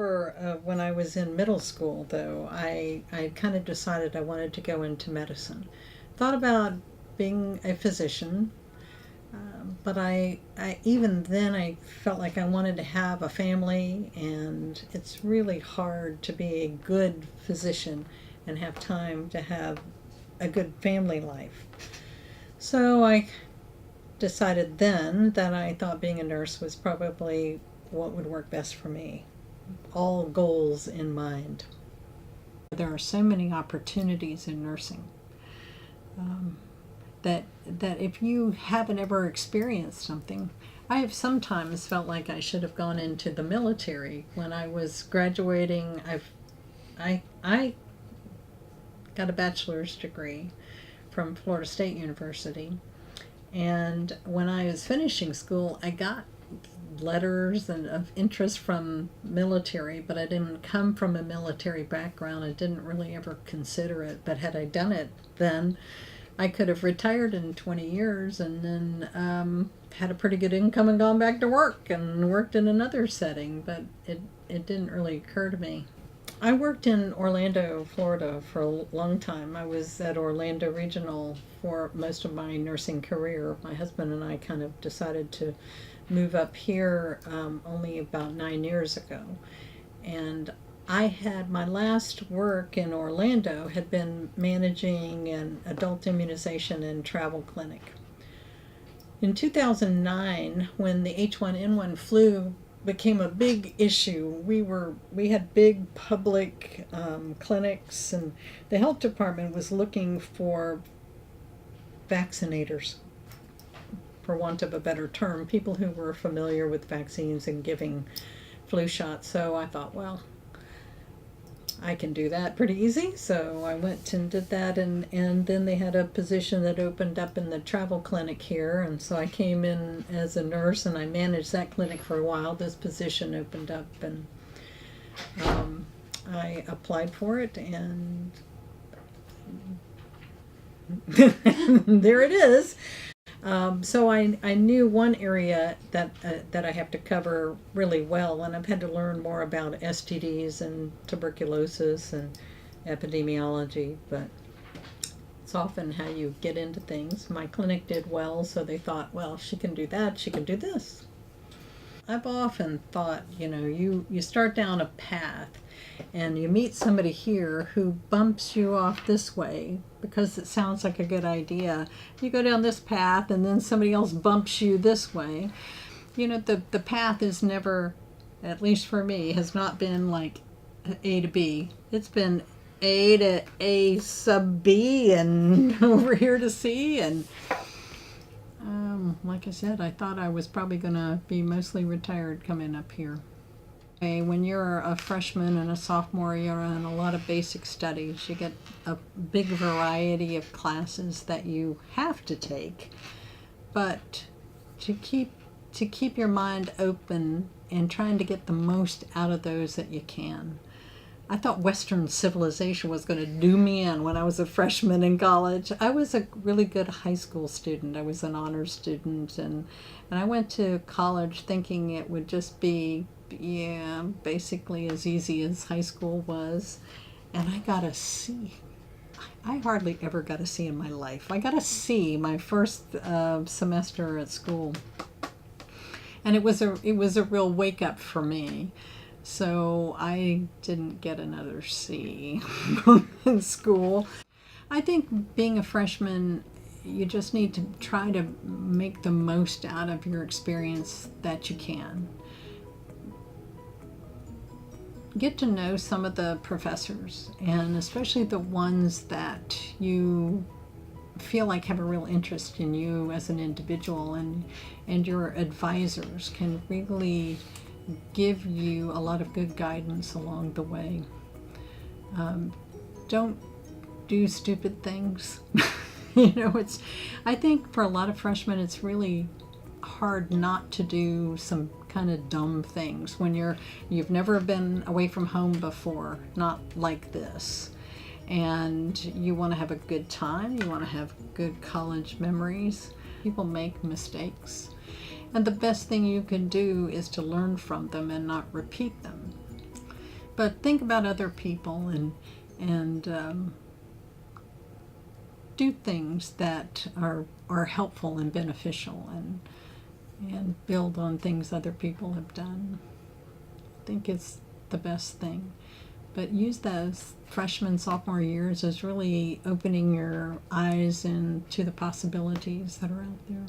remember when I was in middle school, though, I kind of decided I wanted to go into medicine. Thought about being a physician, but I even then I felt like I wanted to have a family, and it's really hard to be a good physician and have time to have a good family life. So I decided then that I thought being a nurse was probably what would work best for me, all goals in mind. There are so many opportunities in nursing that if you haven't ever experienced something, I have sometimes felt like I should have gone into the military. When I was graduating, I got a bachelor's degree from Florida State University, and when I was finishing school, I got letters of interest from military, but I didn't come from a military background. I didn't really ever consider it, but had I done it then, I could have retired in 20 years and then had a pretty good income and gone back to work and worked in another setting, but it didn't really occur to me. I worked in Orlando, Florida for a long time. I was at Orlando Regional for most of my nursing career. My husband and I kind of decided to move up here only about 9 years ago. And I had my last work in Orlando had been managing an adult immunization and travel clinic. In 2009, when the H1N1 flu became a big issue, we had big public clinics, and the health department was looking for vaccinators, for want of a better term, people who were familiar with vaccines and giving flu shots. So I thought, well, I can do that pretty easy. So I went and did that, and then they had a position that opened up in the travel clinic here, and so I came in as a nurse and I managed that clinic for a while. This position opened up, and I applied for it, and there it is. So I knew one area that I have to cover really well, and I've had to learn more about STDs and tuberculosis and epidemiology, but it's often how you get into things. My clinic did well, so they thought, well, she can do that, she can do this. I've often thought, you start down a path and you meet somebody here who bumps you off this way because it sounds like a good idea. You go down this path and then somebody else bumps you this way. The path is never, at least for me, has not been like A to B. It's been A to A sub B and over here to C, and like I said, I thought I was probably going to be mostly retired coming up here. When you're a freshman and a sophomore, you're in a lot of basic studies. You get a big variety of classes that you have to take, but to keep your mind open and trying to get the most out of those that you can. I thought Western civilization was going to do me in when I was a freshman in college. I was a really good high school student. I was an honors student, and I went to college thinking it would just be, basically as easy as high school was. And I got a C. I hardly ever got a C in my life. I got a C my first semester at school. And it was a real wake up for me. So I didn't get another C in school. I think being a freshman, you just need to try to make the most out of your experience that you can. Get to know some of the professors, and especially the ones that you feel like have a real interest in you as an individual, and your advisors can really give you a lot of good guidance along the way. Don't do stupid things. I think for a lot of freshmen it's really hard not to do some kind of dumb things when you've never been away from home before, not like this, and you want to have a good time, you want to have good college memories. People make mistakes, and the best thing you can do is to learn from them and not repeat them. but think about other people and do things that are helpful and beneficial, and build on things other people have done. I think it's the best thing. But use those freshman, sophomore years as really opening your eyes and to the possibilities that are out there.